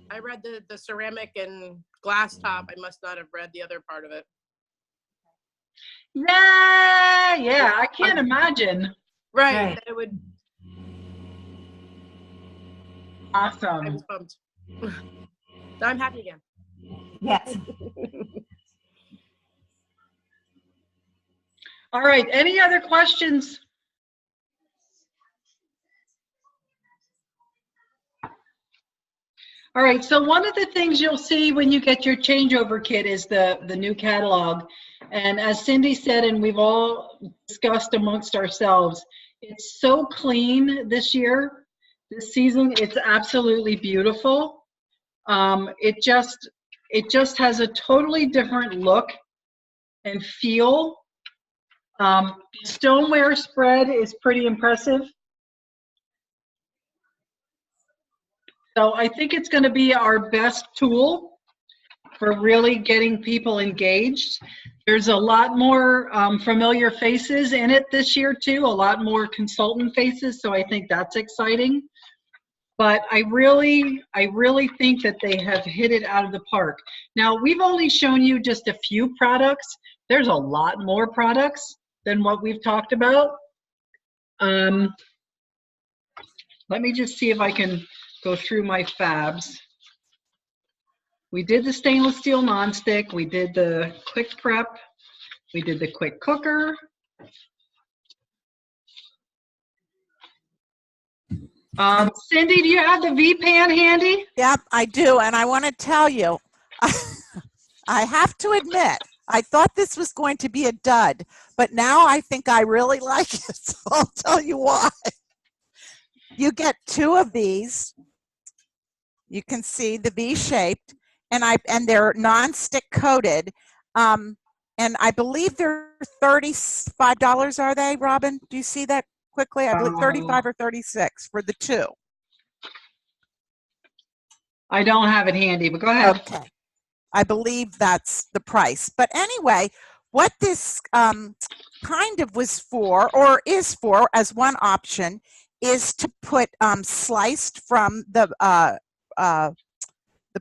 I read the ceramic and glass top. I must not have read the other part of it. Yeah, I can't imagine. Right. It would. I Awesome. was bummed. Now I'm happy again. Yes. All right, any other questions? All right, so one of the things you'll see when you get your changeover kit is the new catalog. And as Cindy said, and we've all discussed amongst ourselves, it's so clean this year, this season. It's absolutely beautiful. It just has a totally different look and feel. The stoneware spread is pretty impressive. So I think it's going to be our best tool for really getting people engaged. There's a lot more familiar faces in it this year too, a lot more consultant faces, so I think that's exciting. But I really think that they have hit it out of the park. Now, we've only shown you just a few products. There's a lot more products than what we've talked about. Let me just see if I can go through my fabs. We did the stainless steel nonstick. We did the quick prep. We did the quick cooker. Cindy, do you have the V-Pan handy? Yep, I do. And I want to tell you, I have to admit, I thought this was going to be a dud, but now I think I really like it. So I'll tell you why. You get two of these. You can see the V-shaped, and they're non-stick coated. And I believe they're $35, are they, Robin? Do you see that quickly? I believe 35 or 36 for the two. I don't have it handy, but go ahead. Okay. I believe that's the price. But anyway, what this kind of was for, or is for as one option, is to put sliced from the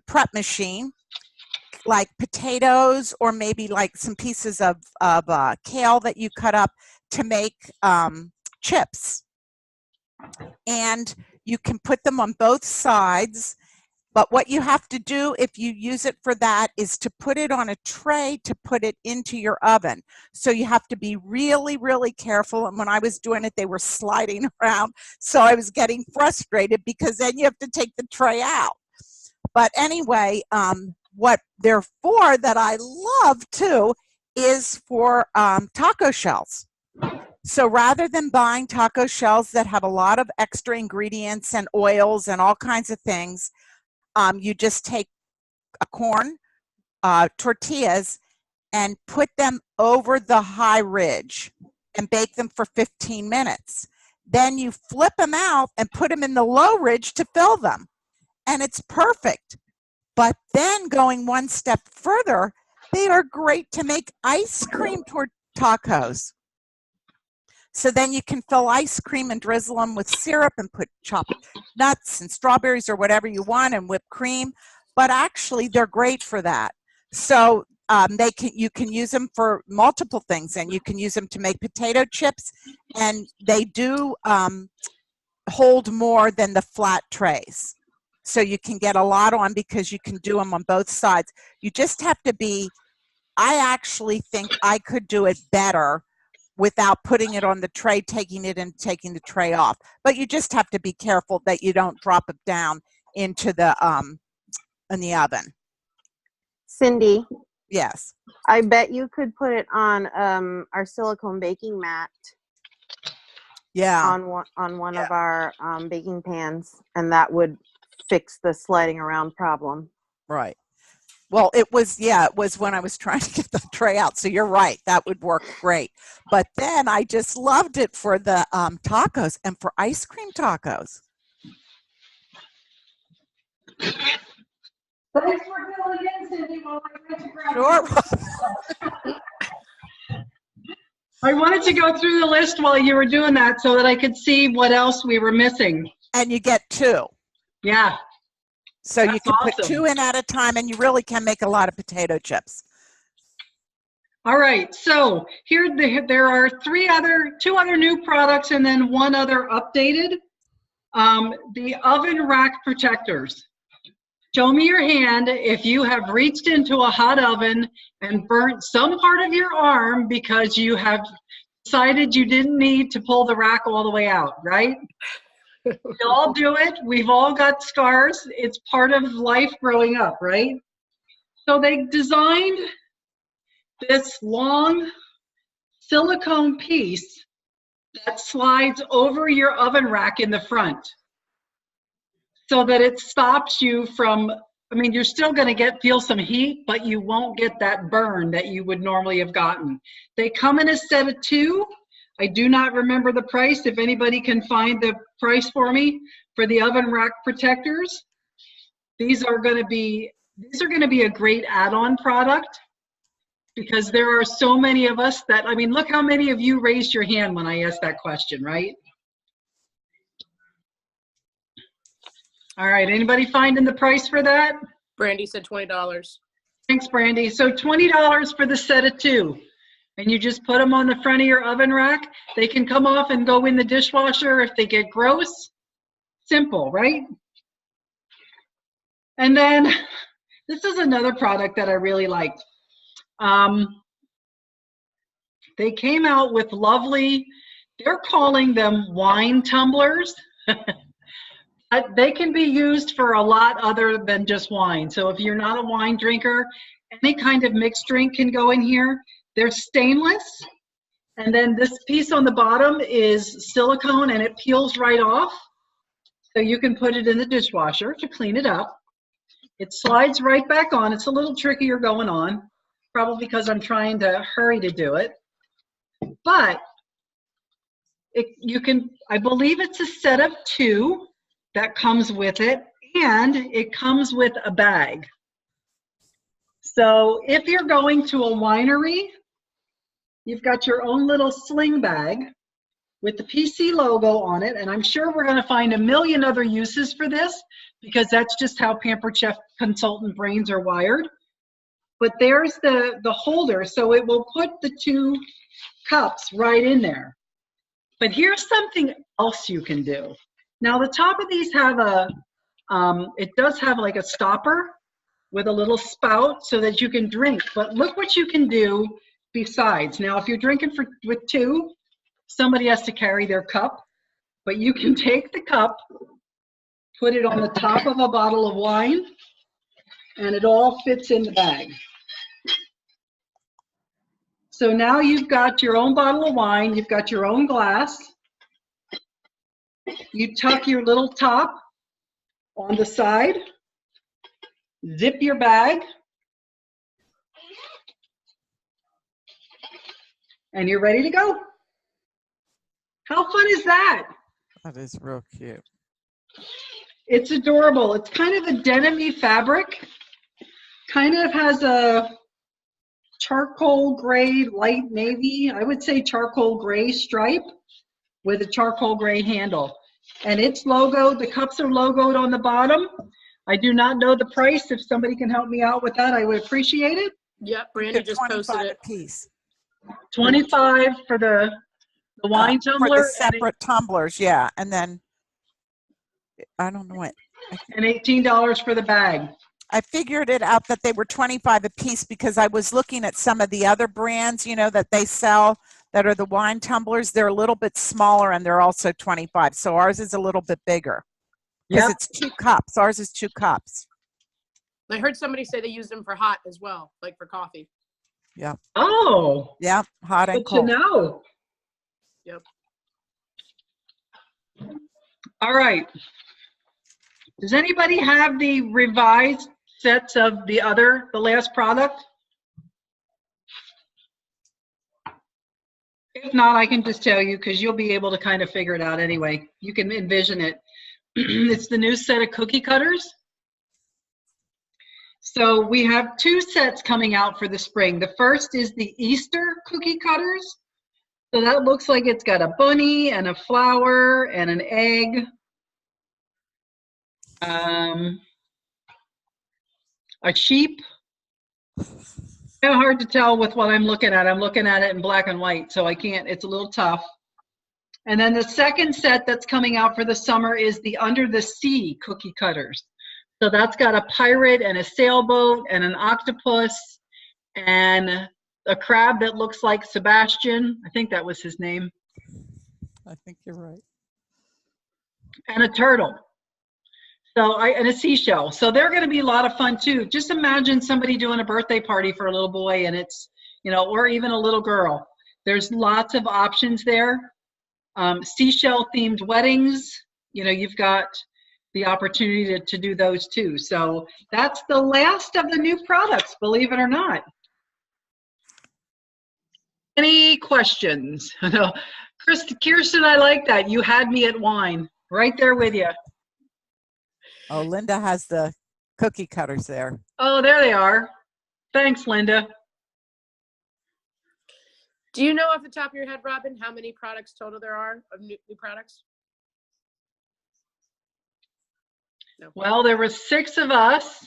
prep machine, like potatoes or maybe like some pieces of kale that you cut up to make chips. And you can put them on both sides. But what you have to do if you use it for that is to put it on a tray to put it into your oven. So you have to be really, really careful. And when I was doing it, they were sliding around. So I was getting frustrated because then you have to take the tray out. But anyway, what they're for that I love too is for taco shells. So rather than buying taco shells that have a lot of extra ingredients and oils and all kinds of things, you just take a corn, tortillas, and put them over the high ridge and bake them for 15 minutes. Then you flip them out and put them in the low ridge to fill them. And it's perfect. But then going one step further, they are great to make ice cream tacos. So then you can fill ice cream and drizzle them with syrup and put chopped nuts and strawberries or whatever you want and whipped cream. But actually, they're great for that. So you can use them for multiple things, and you can use them to make potato chips, and they do hold more than the flat trays. So you can get a lot on because you can do them on both sides. You just have to be, I actually think I could do it better without putting it on the tray, taking it and taking the tray off. But you just have to be careful that you don't drop it down into the in the oven. Cindy, Yes. I bet you could put it on our silicone baking mat. Yeah. On one of our baking pans, and that would fix the sliding around problem. Right. Well, it was when I was trying to get the tray out. So you're right. That would work great. But then I just loved it for the tacos and for ice cream tacos. Thanks for filling in, Cindy, while I went to grab Sure. I wanted to go through the list while you were doing that so that I could see what else we were missing. And you get two. Yeah. So you can awesome. put two in at a time, and you really can make a lot of potato chips. All right, so here there are two other new products and then one other updated. The oven rack protectors. Show me your hand if you have reached into a hot oven and burnt some part of your arm because you have decided you didn't need to pull the rack all the way out, right? We all do it. We've all got scars. It's part of life growing up, right? So they designed this long silicone piece that slides over your oven rack in the front so that it stops you from, I mean, you're still going to feel some heat, but you won't get that burn that you would normally have gotten. They come in a set of two. I do not remember the price. If anybody can find the price for me for the oven rack protectors, these are going to be a great add-on product because there are so many of us that, I mean, look how many of you raised your hand when I asked that question, right? All right, anybody finding the price for that? Brandy said $20. Thanks, Brandy. So $20 for the set of two. And you just put them on the front of your oven rack. They can come off and go in the dishwasher if they get gross. Simple, right? And then this is another product that I really liked. They came out with lovely, they're calling them wine tumblers. They can be used for a lot other than just wine. So if you're not a wine drinker, any kind of mixed drink can go in here. They're stainless. And then this piece on the bottom is silicone and it peels right off. So you can put it in the dishwasher to clean it up. It slides right back on. It's a little trickier going on, probably because I'm trying to hurry to do it. But I believe it's a set of two that comes with it, and it comes with a bag. So if you're going to a winery, you've got your own little sling bag with the PC logo on it, and I'm sure we're going to find a million other uses for this because that's just how Pampered Chef consultant brains are wired. but there's the holder, so it will put the 2 cups right in there. But here's something else you can do. Now the top of these have it does have like a stopper with a little spout so that you can drink. But look what you can do besides. Now if you're drinking with 2, somebody has to carry their cup, but you can take the cup, put it on the top of a bottle of wine, and it all fits in the bag. So now you've got your own bottle of wine, you've got your own glass. You tuck your little top on the side, zip your bag, and you're ready to go. How fun is that? That is real cute. It's adorable. It's kind of a denim-y fabric. Kind of has a charcoal gray, light navy, I would say charcoal gray stripe with a charcoal gray handle. And it's logoed, the cups are logoed on the bottom. I do not know the price. If somebody can help me out with that, I would appreciate it. Yep, Brandy just posted it. A piece. 25 for the wine tumbler. For the separate tumblers, yeah. And then, I don't know what. And $18 for the bag. I figured it out that they were 25 a piece because I was looking at some of the other brands, you know, that they sell that are the wine tumblers. They're a little bit smaller and they're also 25. So ours is a little bit bigger. Because it's 2 cups. Ours is 2 cups. I heard somebody say they use them for hot as well, like for coffee. Yeah. Oh. Yeah, hot and Good cold. to know. Yep. All right. Does anybody have the revised sets of the last product? If not, I can just tell you because you'll be able to kind of figure it out anyway. You can envision it. It's the new set of cookie cutters. So we have 2 sets coming out for the spring. The first is the Easter cookie cutters. So that looks like it's got a bunny and a flower and an egg. A sheep. Kind of hard to tell with what I'm looking at. I'm looking at it in black and white, so I can't, it's a little tough. And then the second set that's coming out for the summer is the Under the Sea cookie cutters. So that's got a pirate and a sailboat and an octopus and a crab that looks like Sebastian. I think that was his name. I think you're right. And a turtle. And a seashell. So they're going to be a lot of fun too. Just imagine somebody doing a birthday party for a little boy and it's, you know, or even a little girl. There's lots of options there. Seashell themed weddings, you know, you've got the opportunity to do those too. So that's the last of the new products, believe it or not. Any questions? No. Kirsten, I like that. You had me at wine. Right there with you. Oh, Linda has the cookie cutters there. Oh, there they are. Thanks, Linda. Do you know off the top of your head, Robin, how many products total there are of new products? No. Well, there were 6 of us,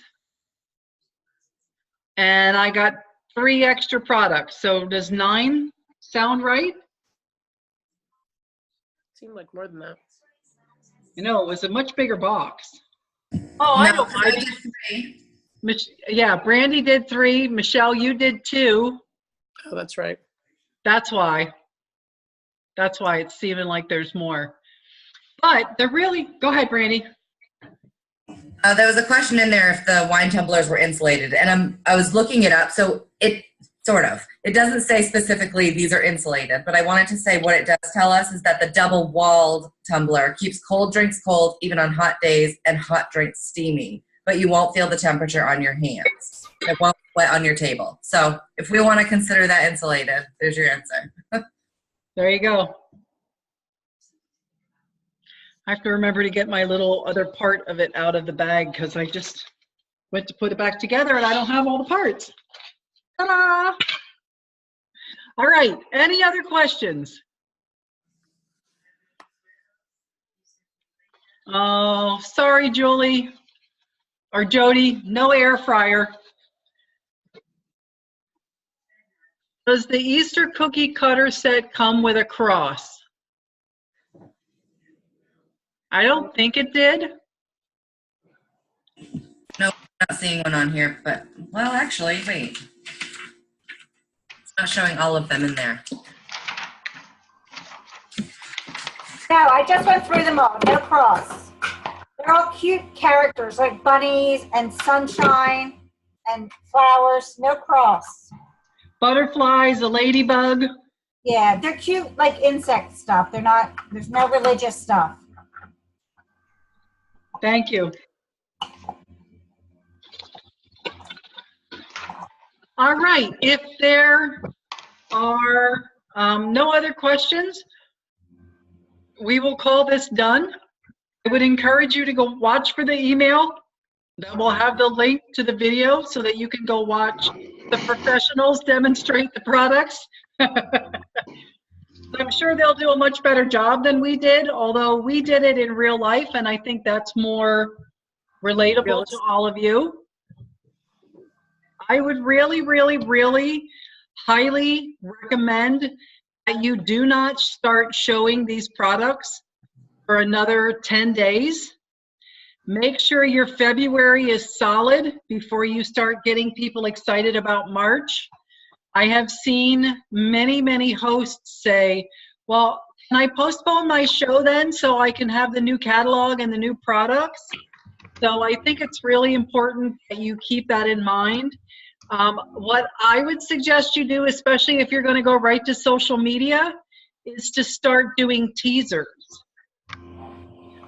and I got 3 extra products. So does 9 sound right? Seemed like more than that. You know, it was a much bigger box. Oh, I know. I did 3. Yeah, Brandy did 3. Michelle, you did 2. Oh, that's right. That's why. That's why it's seeming like there's more. But they're really, go ahead, Brandy. There was a question in there if the wine tumblers were insulated, and I was looking it up. So it doesn't say specifically these are insulated, but I wanted to say what it does tell us is that the double-walled tumbler keeps cold drinks cold even on hot days and hot drinks steamy, but you won't feel the temperature on your hands. It won't wet on your table. So if we want to consider that insulated, there's your answer. There you go. I have to remember to get my little other part of it out of the bag because I just went to put it back together and I don't have all the parts. Ta-da! All right, any other questions? Oh, sorry, Julie or Jody, no air fryer. Does the Easter cookie cutter set come with a cross? I don't think it did. No, I'm not seeing one on here, but, well, actually, wait. It's not showing all of them in there. No, I just went through them all. No cross. They're all cute characters like bunnies and sunshine and flowers. No cross. Butterflies, a ladybug. Yeah, they're cute like insect stuff. They're not, there's no religious stuff. Thank you. All right, if there are no other questions, we will call this done. I would encourage you to go watch for the email. That will have the link to the video so that you can go watch the professionals demonstrate the products. I'm sure they'll do a much better job than we did, although we did it in real life, and I think that's more relatable to all of you. I would really, really, really highly recommend that you do not start showing these products for another 10 days. Make sure your February is solid before you start getting people excited about March. I have seen many, many hosts say, well, can I postpone my show then so I can have the new catalog and the new products? So I think it's really important that you keep that in mind. What I would suggest you do, especially if you're going to go right to social media, is to start doing teasers.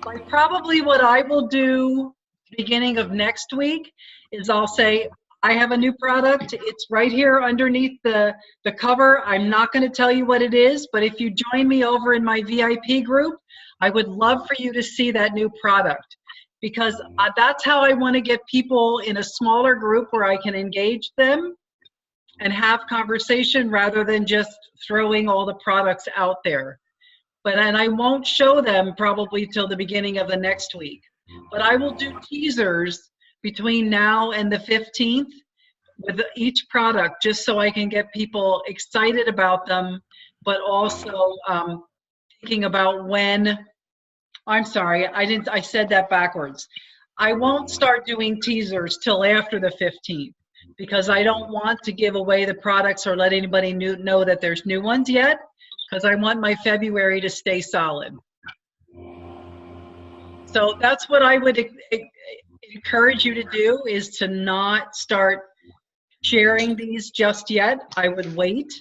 Like probably what I will do beginning of next week is I'll say, I have a new product. It's right here underneath the cover. I'm not going to tell you what it is, but if you join me over in my VIP group, I would love for you to see that new product, because that's how I want to get people in a smaller group where I can engage them and have conversation rather than just throwing all the products out there. And I won't show them probably till the beginning of the next week. But I will do teasers between now and the 15th with each product, just so I can get people excited about them, but also thinking about when. I'm sorry, I said that backwards. I won't start doing teasers till after the 15th because I don't want to give away the products or let anybody know that there's new ones yet, because I want my February to stay solid. So that's what I would encourage you to do, is to not start sharing these just yet. I would wait.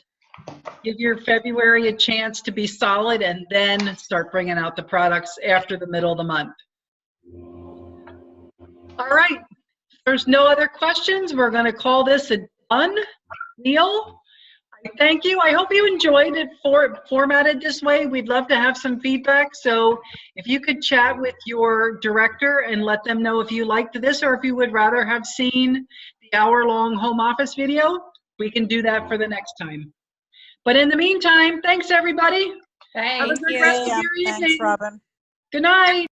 Give your February a chance to be solid and then start bringing out the products after the middle of the month. All right. If there's no other questions, we're going to call this a done deal. Thank you. I hope you enjoyed it formatted this way. We'd love to have some feedback. So if you could chat with your director and let them know if you liked this or if you would rather have seen the hour-long home office video, we can do that for the next time. But in the meantime, thanks everybody. Thank Have a good you. rest of your evening. Thanks, Robin. Good night.